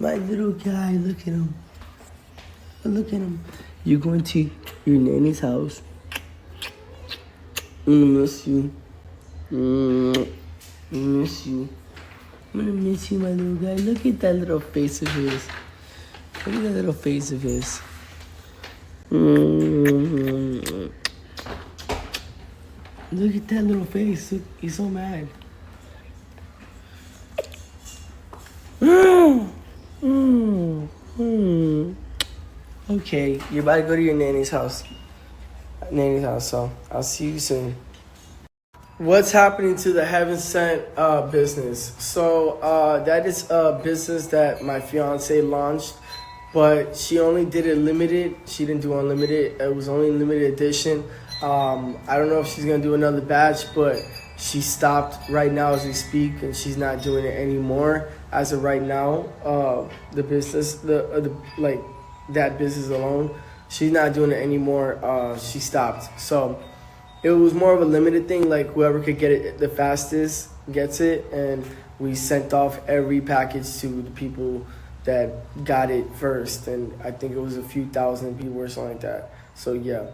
My little guy, look at him. Look at him. You're going to your nanny's house. I'm gonna miss you. Miss you. I'm gonna miss you, my little guy. Look at that little face of his. Look at that little face of his. Look at that little face. Look, he's so mad. Okay, you're about to go to your nanny's house. So I'll see you soon. What's happening to the Heaven Sent business? So that is a business that my fiance launched, but she only did it limited. She didn't do unlimited. It was only limited edition. I don't know if she's gonna do another batch, but she stopped right now as we speak, and she's not doing it anymore as of right now. The business, like that business alone, she's not doing it anymore. She stopped. So it was more of a limited thing, like whoever could get it the fastest gets it, and we sent off every package to the people that got it first, and I think it was a few thousand people or something like that. So yeah,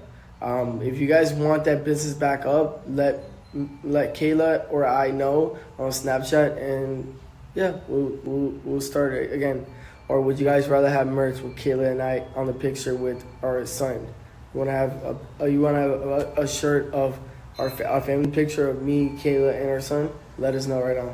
if you guys want that business back up, let Kayla or I know on Snapchat, and yeah, we'll start it again. Or would you guys rather have merch with Kayla and I on the picture with our son? You want to have a shirt of our family picture of me, Kayla, and our son? Let us know right now.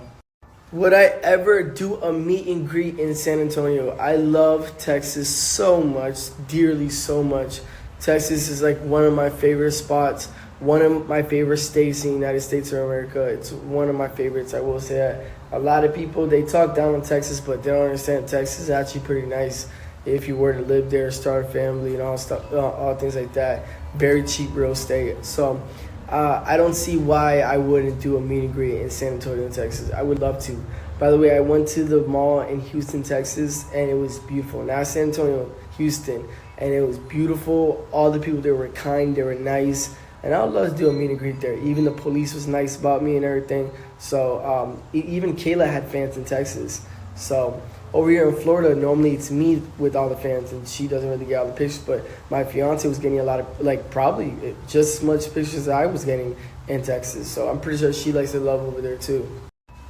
Would I ever do a meet and greet in San Antonio? I love Texas so much, dearly so much. Texas is like one of my favorite spots, one of my favorite states in the United States of America. It's one of my favorites, I will say that. A lot of people, they talk down on Texas, but they don't understand Texas is actually pretty nice if you were to live there, start a family and all stuff, all things like that. Very cheap real estate. So I don't see why I wouldn't do a meet and greet in San Antonio, Texas. I would love to. By the way, I went to the mall in Houston, Texas, and it was beautiful. Not San Antonio, Houston, and it was beautiful. All the people there were kind, they were nice, and I would love to do a meet and greet there. Even the police was nice about me and everything. So even Kayla had fans in Texas. So over here in Florida, normally it's me with all the fans, and she doesn't really get all the pictures, but my fiance was getting a lot of, like, probably just as much pictures as I was getting in Texas. So I'm pretty sure she likes the love over there too.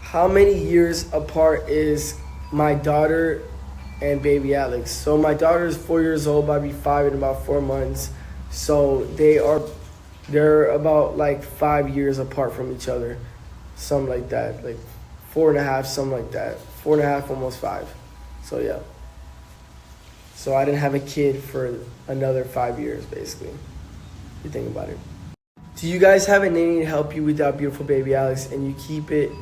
How many years apart is my daughter and baby Alex? So my daughter is 4 years old, about to be 5 in about 4 months. So they're about like 5 years apart from each other, something like that, like 4.5, something like that. 4.5, almost 5. So yeah. So I didn't have a kid for another 5 years, basically, if you think about it. Do you guys have a nanny to help you with that beautiful baby Alex, and you keep it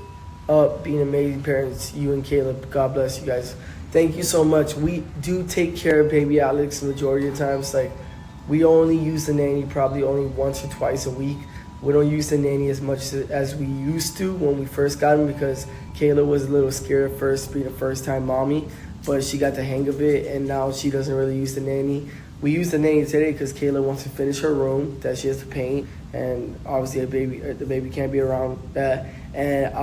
up being amazing parents, you and Caleb? God bless you guys. Thank you so much. We do take care of baby Alex the majority of the times. Like, we only use the nanny probably only once or twice a week. We don't use the nanny as much as we used to when we first got him, because Kayla was a little scared at first, being a first-time mommy, but she got the hang of it, and now she doesn't really use the nanny. We use the nanny today because Kayla wants to finish her room that she has to paint, and obviously the baby can't be around that, and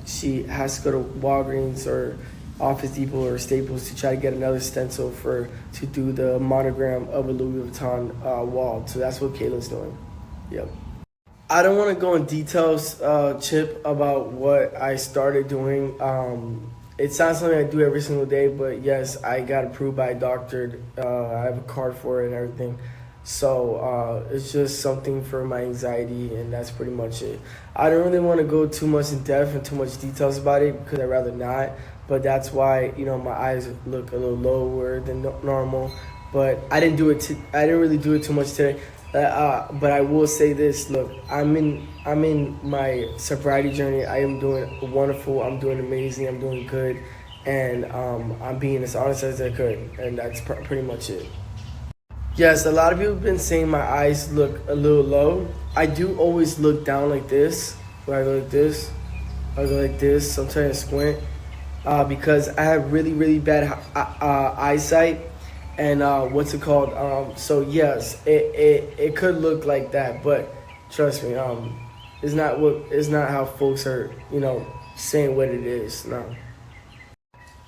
she has to go to Walgreens or Office Depot or Staples to try to get another stencil to do the monogram of a Louis Vuitton wall. So that's what Kayla's doing. Yep. I don't want to go in details, Chip, about what I started doing. It's not something I do every single day, but yes, I got approved by a doctor. I have a card for it and everything. So it's just something for my anxiety, and that's pretty much it. I don't really want to go too much in depth and too much details about it because I'd rather not. But that's why, my eyes look a little lower than normal. But I didn't really do it too much today. But I will say this: look, I'm in my sobriety journey. I am doing wonderful. I'm doing amazing. I'm doing good, and I'm being as honest as I could, and that's pretty much it. Yes, a lot of people have been saying my eyes look a little low. I do always look down like this, where I go like this, I go like this. So I'm trying to squint because I have really, really bad eyesight. And what's it called? So yes, it could look like that, but trust me, it's not how folks are, saying what it is. No.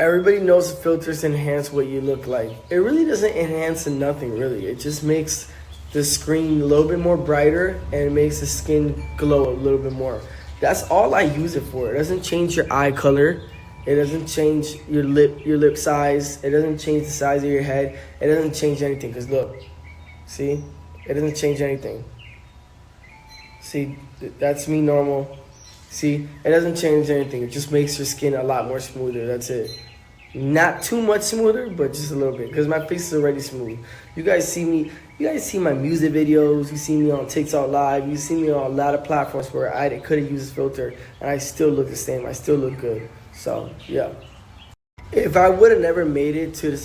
Everybody knows filters enhance what you look like. It really doesn't enhance nothing, really. It just makes the screen a little bit more brighter and it makes the skin glow a little bit more. That's all I use it for. It doesn't change your eye color. It doesn't change your lip size. It doesn't change the size of your head. It doesn't change anything. Because look, see? It doesn't change anything. See, that's me normal. See, it doesn't change anything. It just makes your skin a lot more smoother. That's it. Not too much smoother, but just a little bit. Because my face is already smooth. You guys see me. You guys see my music videos. You see me on TikTok Live. You see me on a lot of platforms where I could have used this filter. And I still look the same. I still look good. So, yeah. If I would have never made it to the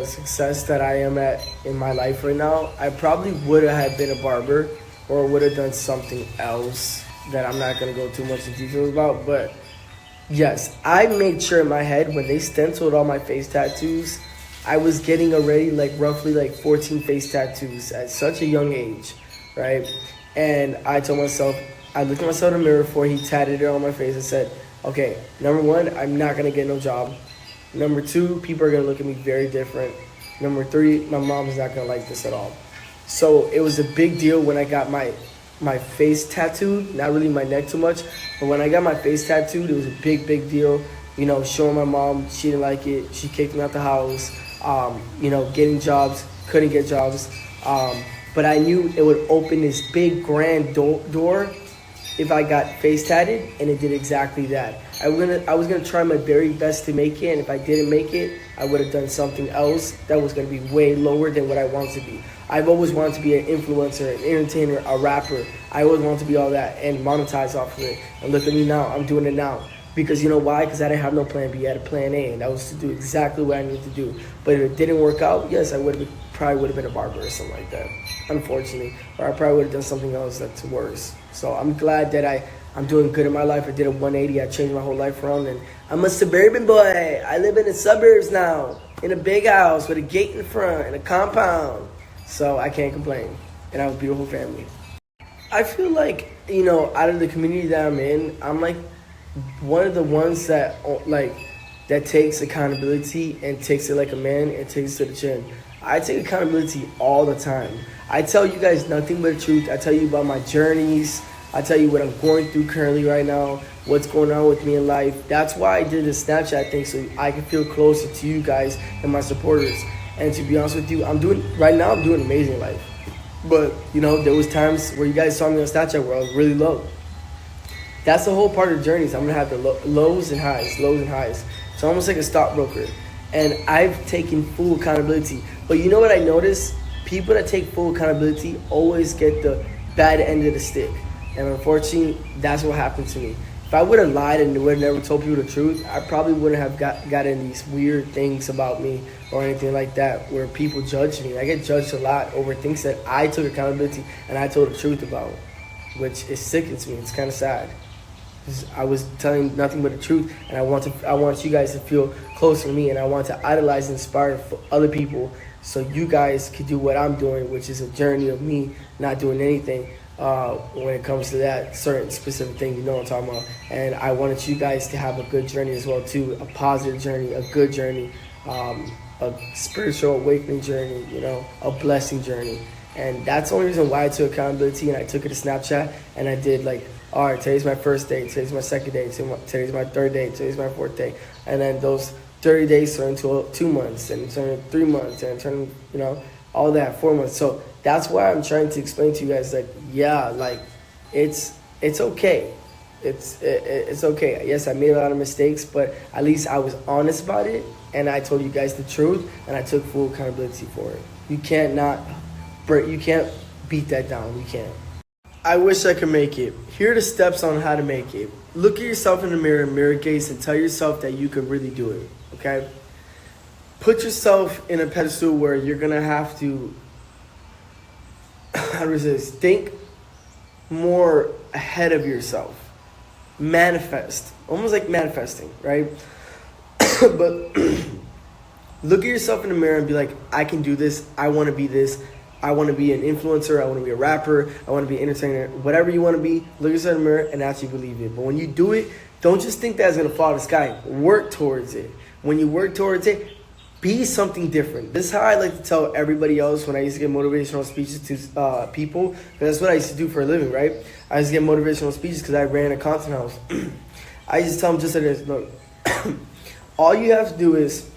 success that I am at in my life right now, I probably would have been a barber or would have done something else that I'm not going to go too much in detail about. But yes, I made sure in my head when they stenciled all my face tattoos, I was getting already roughly 14 face tattoos at such a young age, right? And I told myself, I looked at myself in the mirror before he tatted it on my face and said, okay, number one, I'm not going to get no job. Number two, people are going to look at me very different. Number three, my mom's not going to like this at all. So it was a big deal when I got my face tattooed, not really my neck too much, but when I got my face tattooed, it was a big deal. You know, showing my mom, she didn't like it. She kicked me out the house. Getting jobs, couldn't get jobs. But I knew it would open this big grand door if I got face tatted, and it did exactly that. I was gonna try my very best to make it, and if I didn't make it, I would have done something else that was gonna be way lower than what I want to be. I've always wanted to be an influencer, an entertainer, a rapper. I always wanted to be all that and monetize off of it. And look at me now, I'm doing it now. Because you know why? Because I didn't have no plan B, I had a plan A, and that was to do exactly what I needed to do. But if it didn't work out, yes, I probably would have been a barber or something like that, unfortunately. Or I probably would have done something else that's worse. So I'm glad that I'm doing good in my life. I did a 180, I changed my whole life around, and I'm a suburban boy. I live in the suburbs now, in a big house with a gate in front and a compound. So I can't complain, and I have a beautiful family. I feel like, out of the community that I'm in, I'm like one of the ones that takes accountability and takes it like a man and takes it to the chin. I take accountability all the time. I tell you guys nothing but the truth. I tell you about my journeys. I tell you what I'm going through currently right now, what's going on with me in life. That's why I did the Snapchat thing, so I can feel closer to you guys and my supporters. And to be honest with you, I'm doing amazing in life. But, there was times where you guys saw me on Snapchat where I was really low. That's the whole part of the journey. So I'm going to have the lows and highs. It's almost like a stockbroker. And I've taken full accountability. But you know what I noticed? People that take full accountability always get the bad end of the stick. And unfortunately, that's what happened to me. If I would have lied and would have never told people the truth, I probably wouldn't have gotten these weird things about me or anything like that where people judge me. I get judged a lot over things that I took accountability and I told the truth about, which it sickens me. It's kind of sad. I was telling nothing but the truth, and I want you guys to feel closer to me, and I want to idolize and inspire for other people so you guys could do what I'm doing, which is a journey of me not doing anything when it comes to that certain specific thing, you know what I'm talking about. And I wanted you guys to have a good journey as well too, a positive journey, a good journey, a spiritual awakening journey, a blessing journey. And that's the only reason why I took accountability, and I took it to Snapchat, and I did all right, today's my first day, today's my second day, today's my third day, today's my fourth day. And then those 30 days turn into 2 months, and turn into 3 months, and turn, all that, 4 months. So that's why I'm trying to explain to you guys it's okay. It's okay. Yes, I made a lot of mistakes, but at least I was honest about it, and I told you guys the truth, and I took full accountability for it. You can't beat that down. You can't. I wish I could make it. Here are the steps on how to make it. Look at yourself in the mirror gaze, and tell yourself that you can really do it, okay? Put yourself in a pedestal where you're going to have to, think more ahead of yourself. Manifest. Almost like manifesting, right? But look at yourself in the mirror and be like, I can do this. I want to be this. I want to be an influencer. I want to be a rapper. I want to be an entertainer. Whatever you want to be, look yourself in the mirror and actually believe it. But when you do it, don't just think that it's going to fall out of the sky. Work towards it. When you work towards it, be something different. This is how I like to tell everybody else when I used to give motivational speeches to people. That's what I used to do for a living, right? I used to give motivational speeches because I ran a content house. I used to tell them just like this, look, all you have to do is,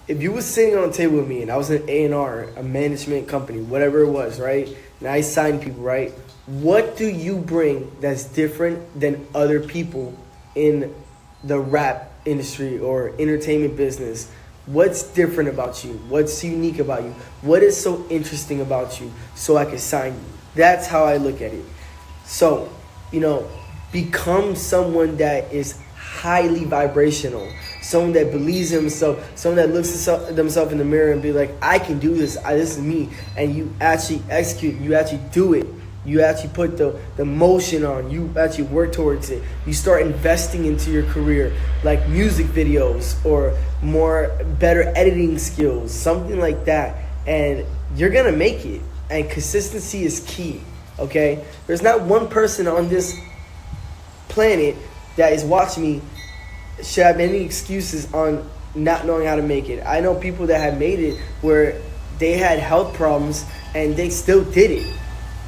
if you was sitting on a table with me and I was an A&R, a management company, whatever it was, right? And I signed people, right? What do you bring that's different than other people in the rap industry or entertainment business? What's different about you? What's unique about you? What is so interesting about you so I can sign you? That's how I look at it. So, become someone that is highly vibrational, someone that believes in himself, someone that looks at themselves in the mirror and be like, I can do this. This is me. And you actually execute. You actually do it. You actually put the motion on. You actually work towards it. You start investing into your career, like music videos or better editing skills, something like that. And you're going to make it. And consistency is key, okay? There's not one person on this planet that is watching me should have any excuses on not knowing how to make it. I know people that have made it where they had health problems and they still did it.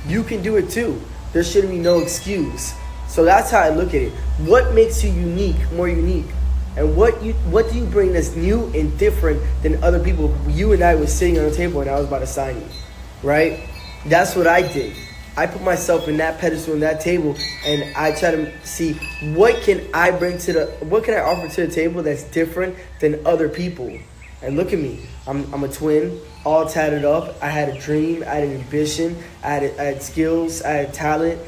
You can do it too. There shouldn't be no excuse. So that's how I look at it. What makes you unique, more unique? And what do you bring that's new and different than other people? You and I was sitting on a table and I was about to sign you, right? That's what I did. I put myself in that pedestal, in that table, and I try to see what can I offer to the table that's different than other people. And look at me. I'm a twin, all tatted up. I had a dream. I had an ambition. I had skills. I had talent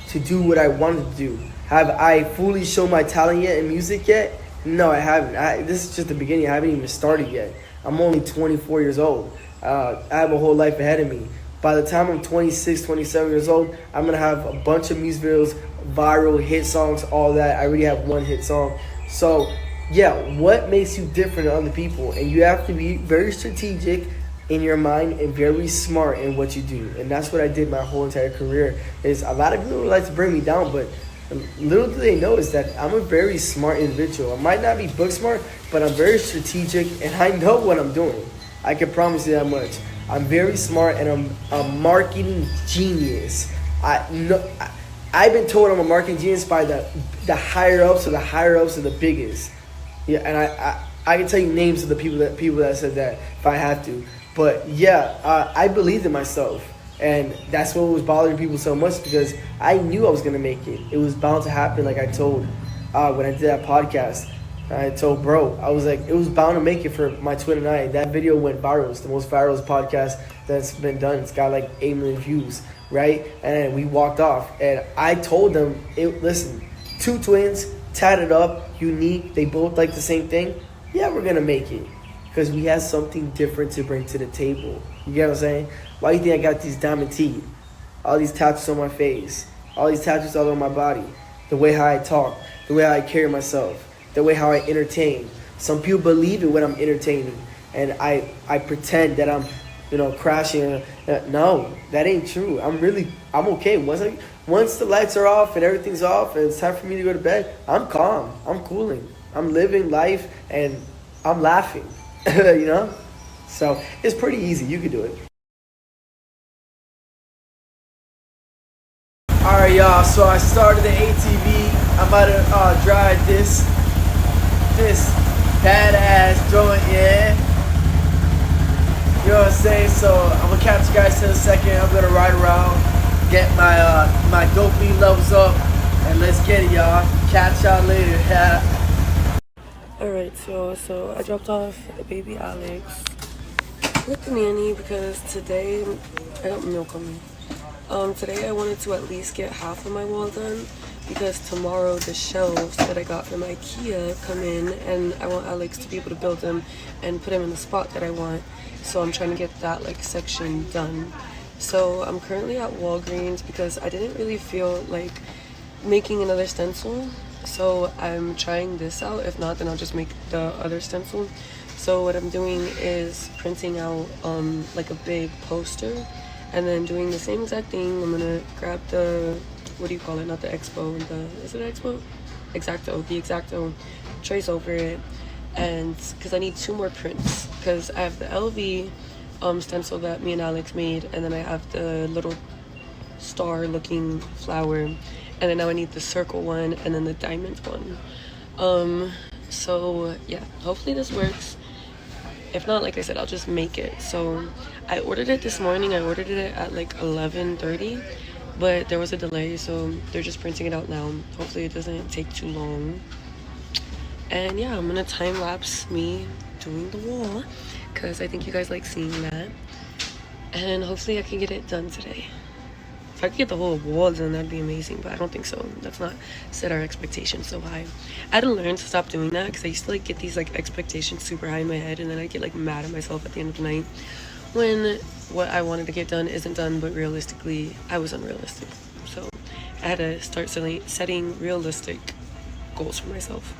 to do what I wanted to do. Have I fully shown my talent yet in music yet? No, I haven't. This is just the beginning. I haven't even started yet. I'm only 24 years old. I have a whole life ahead of me. By the time I'm 26, 27 years old, I'm going to have a bunch of music videos, viral, hit songs, all that. I already have one hit song. So, yeah, what makes you different than other people? And you have to be very strategic in your mind and very smart in what you do. And that's what I did my whole entire career. Is a lot of people would like to bring me down, but little do they know is that I'm a very smart individual. I might not be book smart, but I'm very strategic and I know what I'm doing. I can promise you that much. I'm very smart and I'm a marketing genius. I've been told I'm a marketing genius by the higher ups, so the higher ups are the biggest. Yeah, and I can tell you names of the people that said that if I have to. But yeah, I believed in myself, and that's what was bothering people so much because I knew I was gonna make it. It was bound to happen, like I told when I did that podcast. I told bro, I was like, it was bound to make it for my twin and I. That video went viral. It's the most viral podcast that's been done. It's got like 8 million views, right? And we walked off. And I told them, listen, 2 twins, tatted up, unique. They both like the same thing. Yeah, we're going to make it. Because we have something different to bring to the table. You get what I'm saying? Why do you think I got these diamond teeth? All these tattoos on my face. All these tattoos all over my body. The way how I talk. The way how I carry myself. The way how I entertain. Some people believe it when I'm entertaining. And I pretend that I'm, crashing. No, that ain't true. I'm okay. Once the lights are off and everything's off and it's time for me to go to bed, I'm calm. I'm cooling. I'm living life and I'm laughing. So it's pretty easy. You can do it. Alright, y'all. So I started the ATV. I'm about to drive this badass joint, yeah. You know what I'm saying? So I'm gonna catch you guys in a second. I'm gonna ride around, get my dopamine levels up, and let's get it, y'all. Catch y'all later. Alright, so I dropped off the baby Alex with the nanny because today I got milk on me. Today I wanted to at least get half of my wall done because tomorrow the shelves that I got from IKEA come in and I want Alex to be able to build them and put them in the spot that I want. So I'm trying to get that section done. So I'm currently at Walgreens because I didn't really feel like making another stencil. So I'm trying this out. If not, then I'll just make the other stencil. So what I'm doing is printing out like a big poster and then doing the same exact thing. I'm gonna grab the, what do you call it? Not the Expo, is it Expo? Exacto, the Exacto, trace over it. and because I need 2 more prints, because I have the LV stencil that me and Alex made, and then I have the little star looking flower, and then now I need the circle one and then the diamond one. So yeah, hopefully this works. If not, like I said, I'll just make it. So I ordered it this morning. I ordered it at like 11:30, but there was a delay, so they're just printing it out now. Hopefully it doesn't take too long. And yeah, I'm gonna time lapse me doing the wall, because I think you guys like seeing that. And hopefully I can get it done today. If I could get the whole wall done, that'd be amazing, but I don't think so. Let's not set our expectations so high. I had to learn to stop doing that, because I used to like get these like expectations super high in my head, and then I get like mad at myself at the end of the night when what I wanted to get done isn't done, but realistically I was unrealistic. So I had to start setting realistic goals for myself.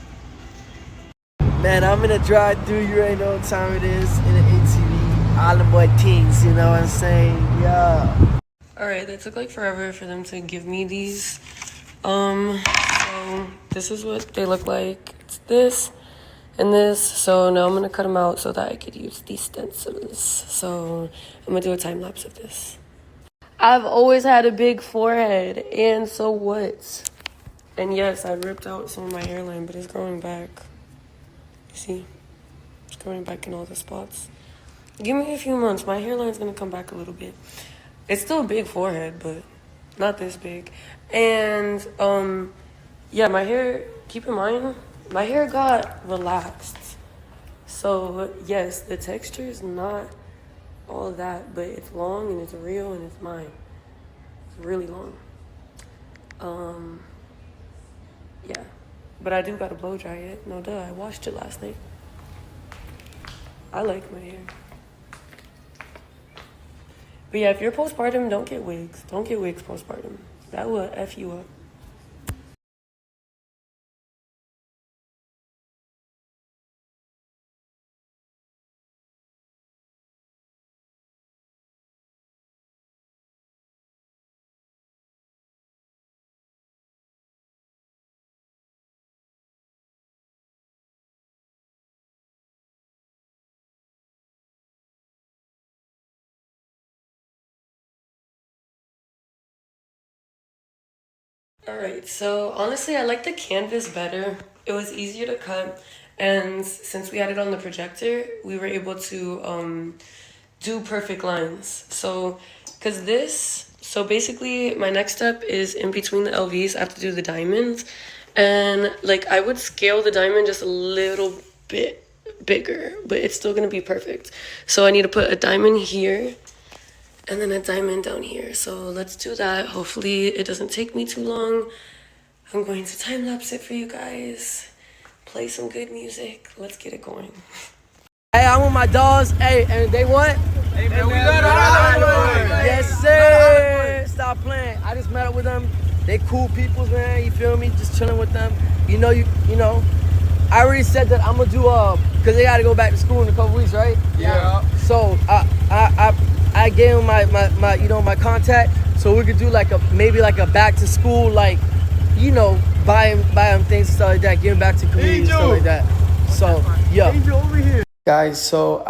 Man, I'm in a drive-thru. You already know what time it is, in an ATV. All the boy teens, you know what I'm saying? Yeah. Alright, that took like forever for them to give me these. So this is what they look like. It's this and this. So now I'm gonna cut them out so that I could use these stencils. So I'm gonna do a time lapse of this. I've always had a big forehead, and so what? And yes, I ripped out some of my hairline, but it's growing back. See? It's growing back in all the spots. Give me a few months. My hairline's gonna come back a little bit. It's still a big forehead, but not this big. And, yeah, my hair, keep in mind, my hair got relaxed. So, yes, the texture is not all that, but it's long and it's real and it's mine. It's really long. Yeah. But I do gotta blow dry it. No duh, I washed it last night. I like my hair. But yeah, if you're postpartum, don't get wigs. Don't get wigs postpartum. That will F you up. Alright, so honestly, I like the canvas better. It was easier to cut, and since we had it on the projector, we were able to do perfect lines. So, so basically, my next step is in between the LVs, I have to do the diamonds, and like I would scale the diamond just a little bit bigger, but it's still gonna be perfect. So I need to put a diamond here, and then a diamond down here. So let's do that. Hopefully it doesn't take me too long. I'm going to time lapse it for you guys. Play some good music. Let's get it going. Hey, I'm with my dogs. Hey, and they what? Hey man, we got a Yes, sir. Stop playing. I just met up with them. They cool peoples, man. You feel me? Just chilling with them. You know. I already said that I'm gonna do because they gotta go back to school in a couple weeks, right? Yeah. So I gave him my contact, so we could do maybe a back to school, buy him things and stuff like that, give him back to community and stuff like that. So yeah. Angel over here. Guys, so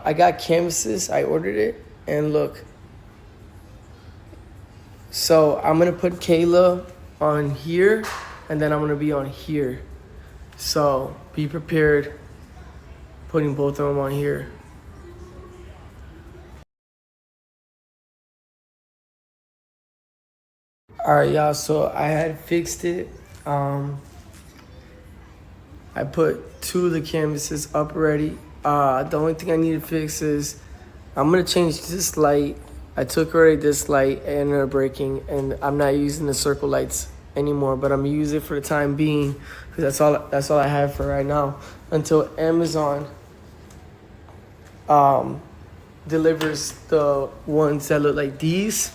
I got canvases. I ordered it, and look. So I'm gonna put Kayla on here, and then I'm gonna be on here. So be prepared. Putting both of them on here. Alright, y'all, so I had fixed it. I put 2 of the canvases up already. The only thing I need to fix is I'm going to change this light. I took already this light and ended up breaking, and I'm not using the circle lights anymore, but I'm going to use it for the time being, because that's all I have for right now until Amazon delivers the ones that look like these.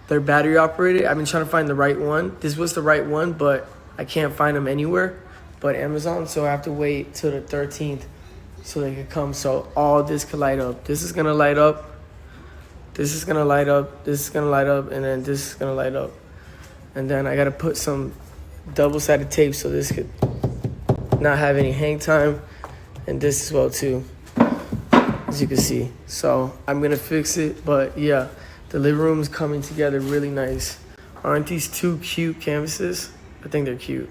They're battery operated. I've been trying to find the right one. This was the right one, but I can't find them anywhere but Amazon. So I have to wait till the 13th so they can come. So all this could light up. This is gonna light up. This is gonna light up. This is gonna light up, and then this is gonna light up. And then I gotta put some double-sided tape so this could not have any hang time. and this as well too, as you can see. So I'm gonna fix it, but yeah, the living room is coming together really nice. Aren't these two cute canvases? I think they're cute.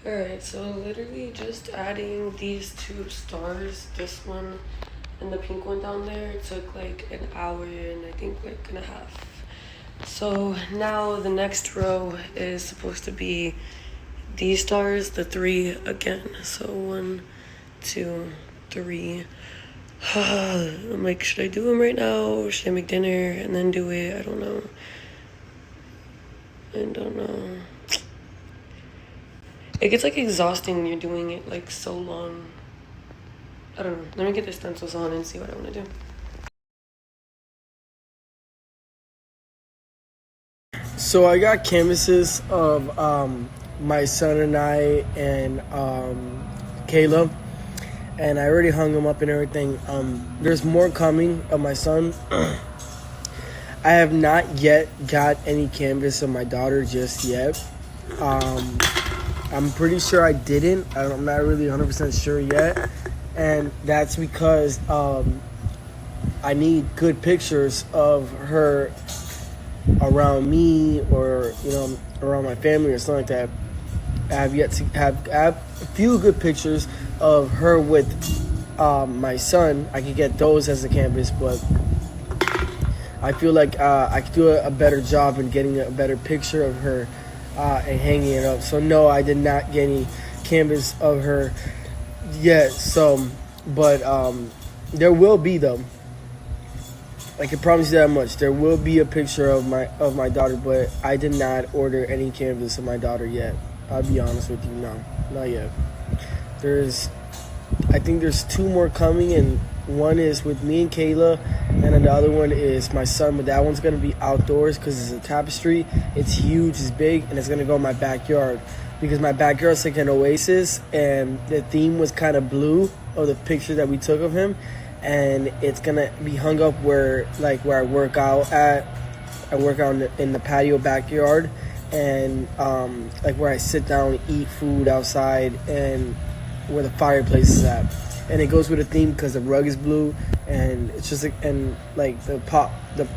Alright, so literally just adding these two stars, this one and the pink one down there, took like an hour and I think like and a half. So now the next row is supposed to be these stars, the 3 again. So 1, 2, 3. I'm like, should I do them right now or should I make dinner and then do it? I don't know. It gets like exhausting when you're doing it like so long. I don't know. Let me get the stencils on and see what I want to do. So I got canvases of my son and I and Kayla, and I already hung them up and everything. There's more coming of my son. I have not yet got any canvas of my daughter just yet. I'm pretty sure I didn't. I'm not really 100% sure yet. And that's because I need good pictures of her around me or, around my family or something like that. I have a few good pictures of her with my son. I could get those as a canvas, but I feel like I could do a better job in getting a better picture of her and hanging it up. So no, I did not get any canvas of her yet. So, but there will be though. I can promise you that much. There will be a picture of my daughter, but I did not order any canvas of my daughter yet. I'll be honest with you, no, not yet. I think there's 2 more coming, and one is with me and Kayla, and then the other one is my son, but that one's gonna be outdoors because it's a tapestry. It's huge, it's big, and it's gonna go in my backyard because my backyard's like an oasis, and the theme was kind of blue of the picture that we took of him, and it's gonna be hung up where I work out at. I work out in the patio backyard, and like where I sit down and eat food outside, and where the fireplace is at. And it goes with the theme because the rug is blue, and it's just the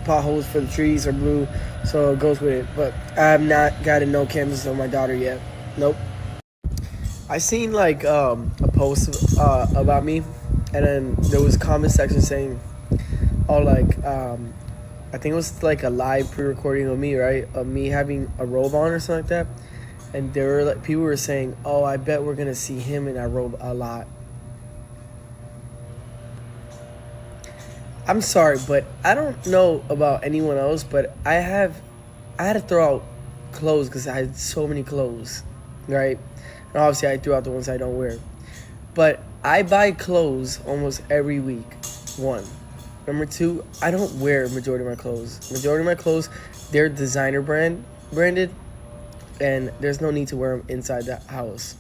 potholes for the trees are blue, so it goes with it. But I have not gotten no canvas of my daughter yet. Nope. I seen a post about me, and then there was a comment section saying, I think it was like a live pre-recording of me, right? Of me having a robe on or something like that. And there were people were saying, "Oh, I bet we're gonna see him in that robe a lot." I'm sorry, but I don't know about anyone else, but I had to throw out clothes because I had so many clothes, right? And obviously I threw out the ones I don't wear. But I buy clothes almost every week. 1. Number 2, I don't wear majority of my clothes. Majority of my clothes, they're designer branded, and there's no need to wear them inside the house.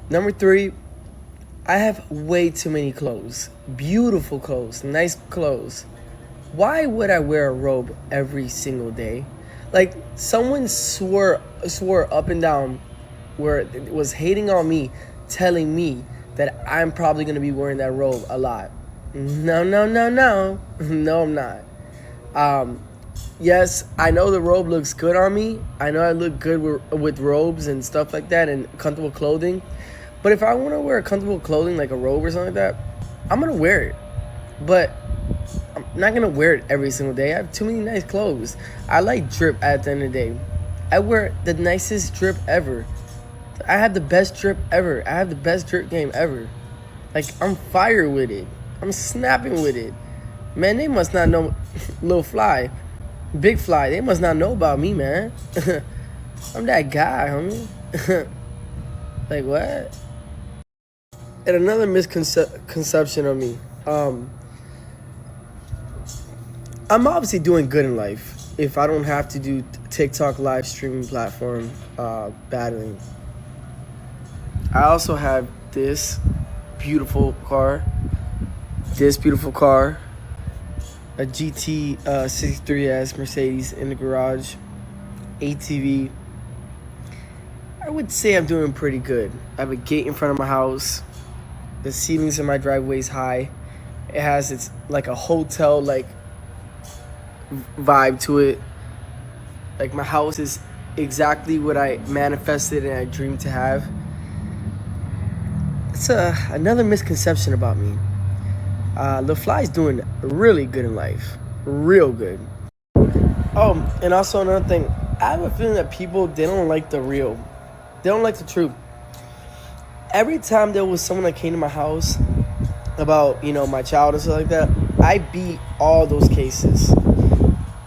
Number 3, I have way too many clothes. Beautiful clothes, nice clothes. Why would I wear a robe every single day? Like, someone swore up and down where it was hating on me, telling me that I'm probably going to be wearing that robe a lot. No. No, I'm not. Yes, I know the robe looks good on me. I know I look good with robes and stuff like that and comfortable clothing. But if I want to wear comfortable clothing like a robe or something like that, I'm going to wear it. But I'm not going to wear it every single day. I have too many nice clothes. I like drip at the end of the day. I wear the nicest drip ever. I have the best drip ever. I have the best drip game ever. Like, I'm fire with it. I'm snapping with it. Man, they must not know Lil Fly. Big Fly, they must not know about me, man. I'm that guy, homie. Like, what? And another misconception of me. I'm obviously doing good in life if I don't have to do TikTok live streaming platform battling. I also have this beautiful car, a GT 63S Mercedes in the garage, ATV. I would say I'm doing pretty good. I have a gate in front of my house. The ceilings in my driveway is high. It has its like a hotel like vibe to it. Like my house is exactly what I manifested and I dreamed to have. It's another misconception about me. The Fly's doing really good in life, real good. Oh, and also another thing, I have a feeling that people they don't like the real, they don't like the truth. Every time there was someone that came to my house about my child and stuff like that, I beat all those cases.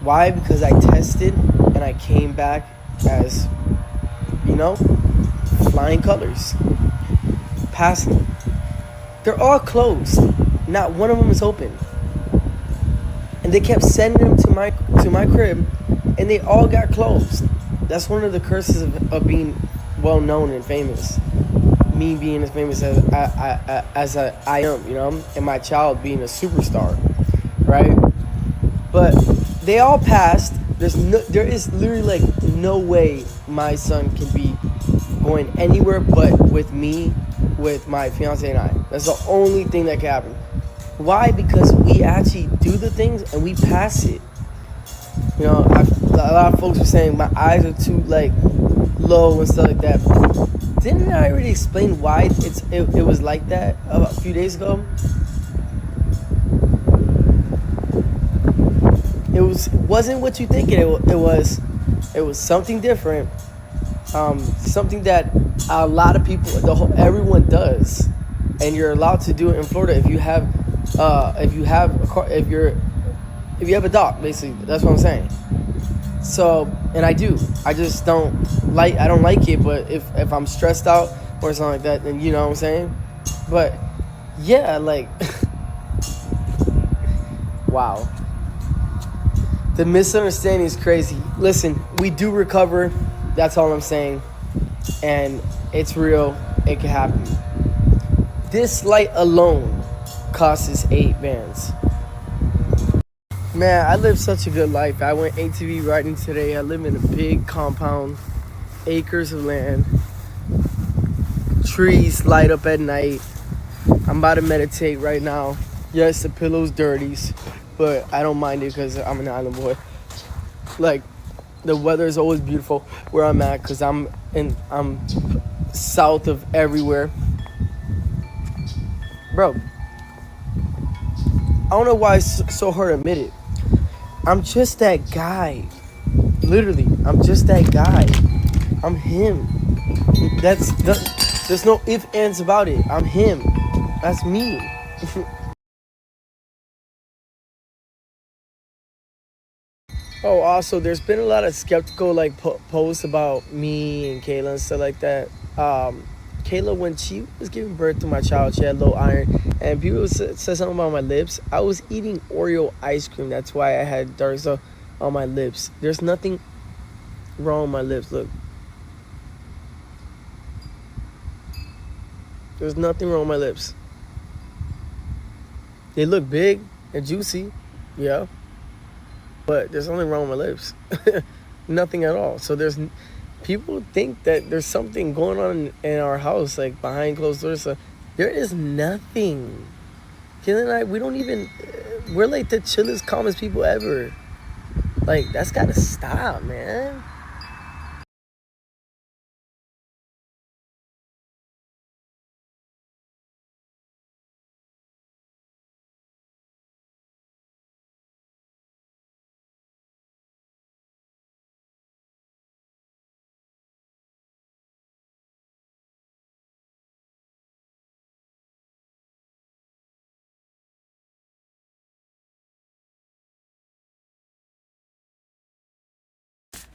Why? Because I tested and I came back as flying colors, passing. They're all closed. Not one of them is open. And they kept sending them to my crib, and they all got closed. That's one of the curses of being well known and famous. Me being as famous as I am, and my child being a superstar, right? But they all passed. There is literally like no way my son can be going anywhere but with me, with my fiance and I. That's the only thing that can happen. Why? Because we actually do the things and we pass it. A lot of folks were saying my eyes are too like low and stuff like that. Didn't I already explain why it was like that a few days ago? Wasn't what you think it was. It was something different. Something that a lot of people, everyone does, and you're allowed to do it in Florida if you have a car, if you have a dog. Basically, that's what I'm saying. So, and I do. I just don't like it. But if I'm stressed out or something like that, then you know what I'm saying. But yeah, like wow. The misunderstanding is crazy. Listen, we do recover. That's all I'm saying. And it's real. It can happen. This light alone costs 8 bands. Man, I live such a good life. I went ATV riding today. I live in a big compound, acres of land. Trees light up at night. I'm about to meditate right now. Yes, the pillow's dirty, but I don't mind it because I'm an island boy. Like, the weather is always beautiful where I'm at because I'm south of everywhere. Bro, I don't know why it's so hard to admit it. I'm just that guy. Literally, I'm just that guy. I'm him. There's no ifs, ands about it. I'm him. That's me. Oh, also, there's been a lot of skeptical posts about me and Kayla and stuff like that. Kayla, when she was giving birth to my child, she had low iron, and people said something about my lips. I was eating Oreo ice cream. That's why I had dark stuff on my lips. There's nothing wrong with my lips. Look, there's nothing wrong with my lips. They look big and juicy, yeah, but there's nothing wrong with my lips. Nothing at all. So people think that there's something going on in our house, like behind closed doors. So there is nothing. Kayla and I, we're like the chillest, calmest people ever. Like, that's gotta stop, man.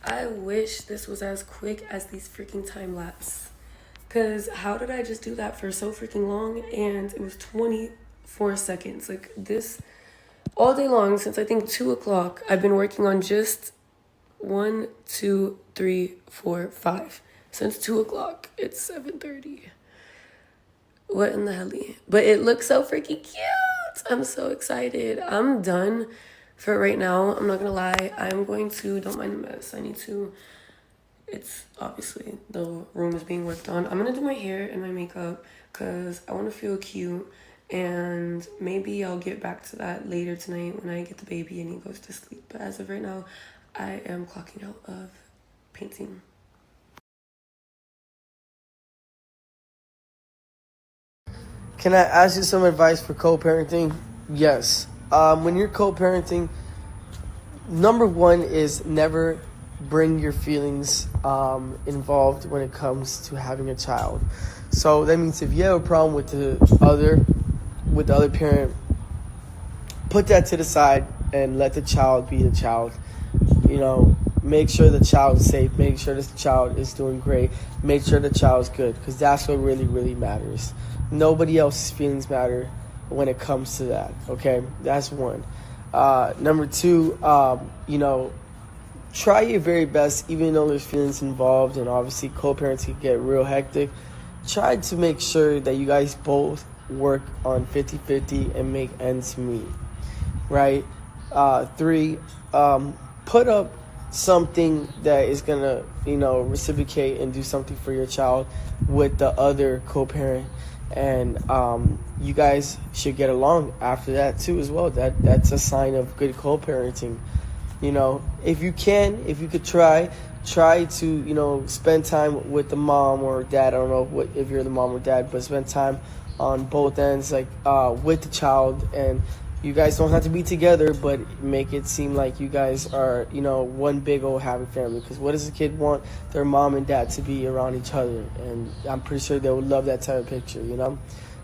I wish this was as quick as these freaking time lapse. Because how did I just do that for so freaking long? And it was 24 seconds. Like this, all day long since I think 2 o'clock, I've been working on just 1, 2, 3, 4, 5. Since 2 o'clock, it's 7:30. What in the hell? But it looks so freaking cute. I'm so excited. I'm done for right now. I'm not gonna lie. I'm going to, don't mind the mess. It's obviously the room is being worked on. I'm gonna do my hair and my makeup because I want to feel cute. And maybe I'll get back to that later tonight when I get the baby and he goes to sleep. But as of right now, I am clocking out of painting. Can I ask you some advice for co-parenting? Yes. When you're co-parenting, number one is never bring your feelings involved when it comes to having a child. So that means if you have a problem with the other parent, put that to the side and let the child be the child. You know, make sure the child's safe. Make sure the child is doing great. Make sure the child's good, because that's what really, really matters. Nobody else's feelings matter when it comes to that. Okay, that's one. Number two, try your very best, even though there's feelings involved, and obviously co-parents can get real hectic. Try to make sure that you guys both work on 50-50 and make ends meet, right? Three, put up something that is gonna, reciprocate and do something for your child with the other co-parent, and you guys should get along after that too as well. That's a sign of good co-parenting. If you could try to, spend time with the mom or dad. I don't know if you're the mom or dad, but spend time on both ends, like with the child, and you guys don't have to be together, but make it seem like you guys are, one big old happy family. Because what does a kid want? Their mom and dad to be around each other, and I'm pretty sure they would love that type of picture,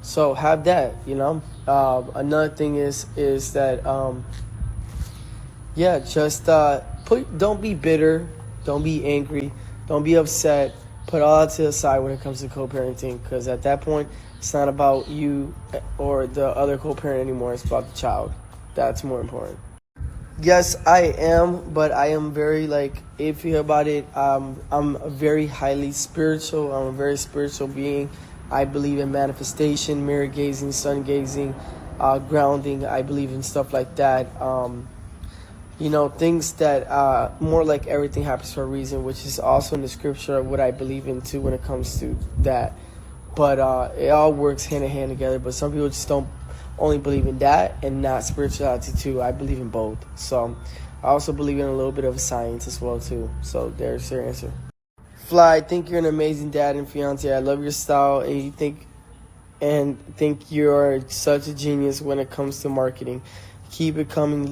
So have that, Another thing is that, don't be bitter, don't be angry, don't be upset. Put all that to the side when it comes to co-parenting, because at that point, it's not about you or the other co-parent anymore. It's about the child. That's more important. Yes, I am, but I am very iffy about it. I'm very highly spiritual. I'm a very spiritual being. I believe in manifestation, mirror gazing, sun gazing, grounding. I believe in stuff like that. Things that more like everything happens for a reason, which is also in the scripture of what I believe in too when it comes to that. But it all works hand in hand together. But some people just don't only believe in that and not spirituality too. I believe in both. So I also believe in a little bit of science as well too. So there's your answer. Fly, I think you're an amazing dad and fiance. I love your style, and think you're such a genius when it comes to marketing. Keep it coming.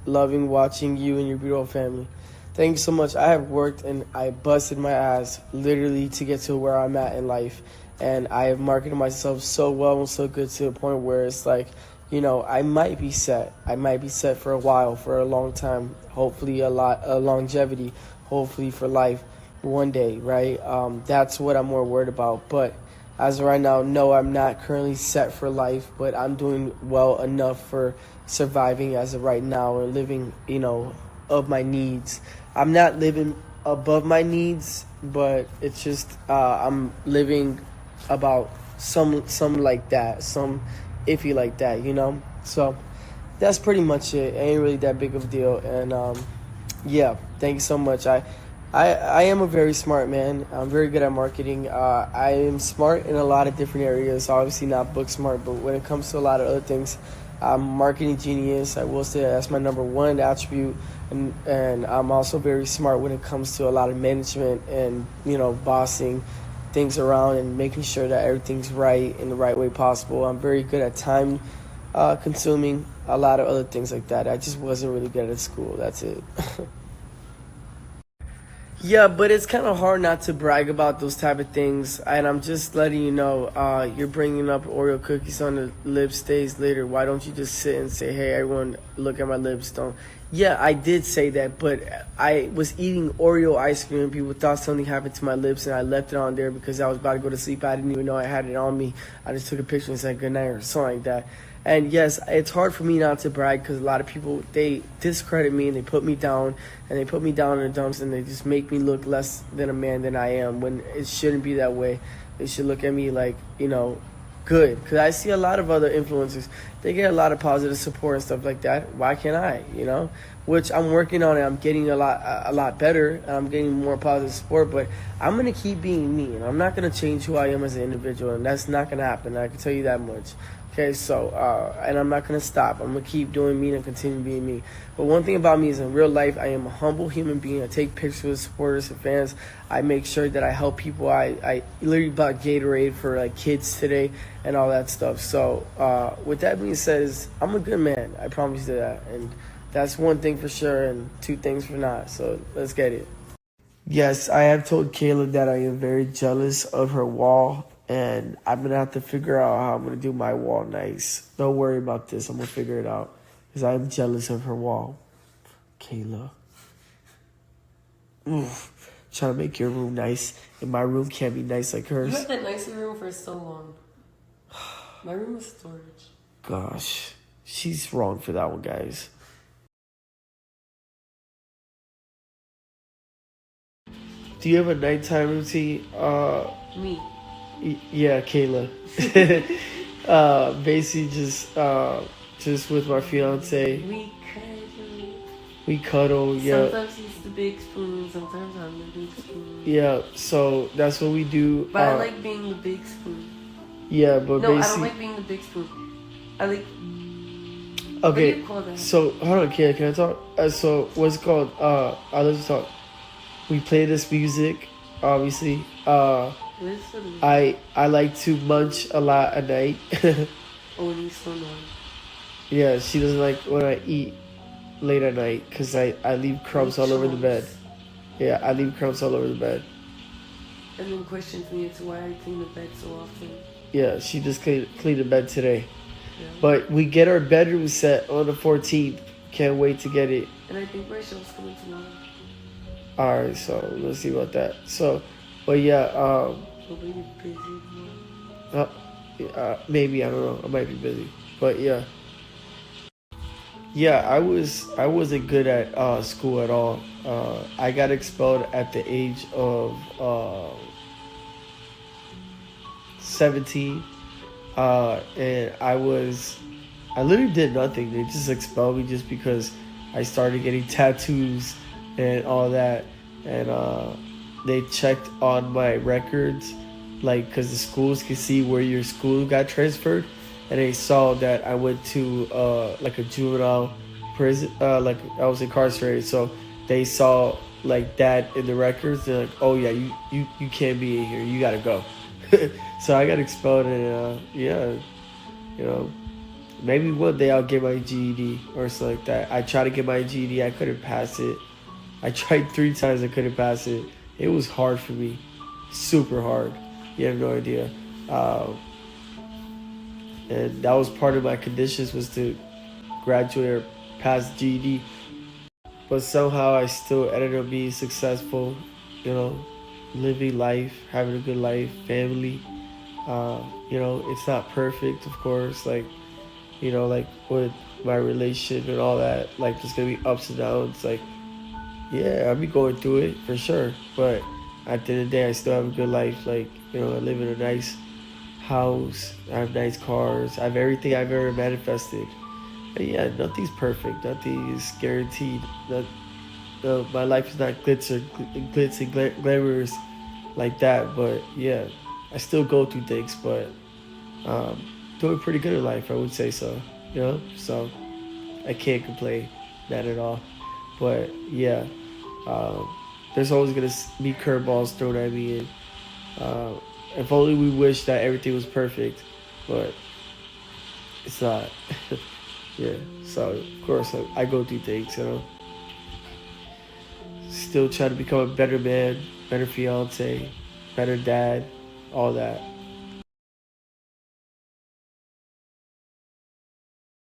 Loving watching you and your beautiful family. Thank you so much. I have worked and I busted my ass literally to get to where I'm at in life. And I have marketed myself so well and so good to the point where it's like, I might be set. I might be set for a while, for a long time. Hopefully a longevity, hopefully for life one day, right? That's what I'm more worried about. But as of right now, no, I'm not currently set for life, but I'm doing well enough for surviving as of right now and living, of my needs. I'm not living above my needs, but it's just I'm living about some like that, some iffy like that, So that's pretty much it. Ain't really that big of a deal. And thank you so much. I am a very smart man. I'm very good at marketing. I am smart in a lot of different areas. Obviously not book smart, but when it comes to a lot of other things, I'm a marketing genius. I will say that's my number one attribute. And I'm also very smart when it comes to a lot of management and, bossing things around and making sure that everything's right in the right way possible. I'm very good at time consuming, a lot of other things like that. I just wasn't really good at school. That's it. Yeah, but it's kind of hard not to brag about those type of things. And I'm just letting you know, you're bringing up Oreo cookies on the lips days later. Why don't you just sit and say, hey, everyone, look at my lips. Don't Yeah, I did say that, but I was eating Oreo ice cream. People thought something happened to my lips, and I left it on there because I was about to go to sleep. I didn't even know I had it on me. I just took a picture and said good night or something like that. And yes, it's hard for me not to brag because a lot of people, they discredit me and they put me down, and they put me down in the dumps, and they just make me look less than a man than I am when it shouldn't be that way. They should look at me like, good, because I see a lot of other influencers. They get a lot of positive support and stuff like that. Why can't I? Which I'm working on it. I'm getting a lot better. And I'm getting more positive support. But I'm gonna keep being me, and I'm not gonna change who I am as an individual, and that's not gonna happen. I can tell you that much. Okay, so and I'm not gonna stop. I'm gonna keep doing me and continue being me. But one thing about me is, in real life, I am a humble human being. I take pictures with supporters and fans. I make sure that I help people. I literally bought Gatorade for like kids today and all that stuff. So with that being said, I'm a good man. I promise you that. And that's one thing for sure, and two things for not. So let's get it. Yes, I have told Kayla that I am very jealous of her wall. And I'm going to have to figure out how I'm going to do my wall nice. Don't worry about this. I'm going to figure it out. Because I'm jealous of her wall. Kayla. Oof. Trying to make your room nice. And my room can't be nice like hers. You had that nicer room for so long. My room is storage. Gosh. She's wrong for that one, guys. Do you have a nighttime routine? Me. Yeah, Kayla. Basically just with my fiance. We cuddle, yeah. Sometimes he's the big spoon, sometimes I'm the big spoon. Yeah, so that's what we do. But I like being the big spoon. Yeah, but no, basically... I don't like being the big spoon. I like... Okay, what do you call that? So, hold on, Kayla, can I talk? So, what's it called? I'll let you talk. We play this music, obviously. I like to munch a lot at night. Oh, he's so nice. Yeah, she doesn't like when I eat late at night because I leave crumbs all over the bed. Yeah, I leave crumbs all over the bed. And then questions me as to why I clean the bed so often. Yeah, she just cleaned the bed today. Yeah. But we get our bedroom set on the 14th. Can't wait to get it. And I think my show's coming tomorrow. Alright, so let's see about that. So, but yeah, Hopefully you're busy tomorrow. maybe, I don't know. I might be busy. But yeah. Yeah, I wasn't good at school at all. I got expelled at the age of 17. And I literally did nothing. They just expelled me just because I started getting tattoos and all that. And they checked on my records, like, because the schools can see where your school got transferred. And they saw that I went to like a juvenile prison, like I was incarcerated. So they saw like that in the records. They're like, oh yeah, you can't be in here. You gotta go. So I got expelled, and yeah, maybe one day I'll get my GED or something like that. I tried to get my GED, I couldn't pass it. I tried 3 times, I couldn't pass it. It was hard for me, super hard. You have no idea. And that was part of my conditions, was to graduate or pass GED. But somehow I still ended up being successful, living life, having a good life, family. It's not perfect, of course, like with my relationship and all that, like there's gonna be ups and downs, like, yeah, I'll be going through it for sure. But at the end of the day, I still have a good life. Like, I live in a nice house, I have nice cars, I have everything I've ever manifested. But yeah, nothing's perfect, nothing is guaranteed. My life is not glitz and glamorous like that, but yeah, I still go through things, but doing pretty good in life, I would say so, so I can't complain, not at all. But yeah, there's always gonna be curveballs thrown at me, and if only we wish that everything was perfect, but it's not. Yeah, so of course I go through things, Still trying to become a better man, better fiance, better dad, all that.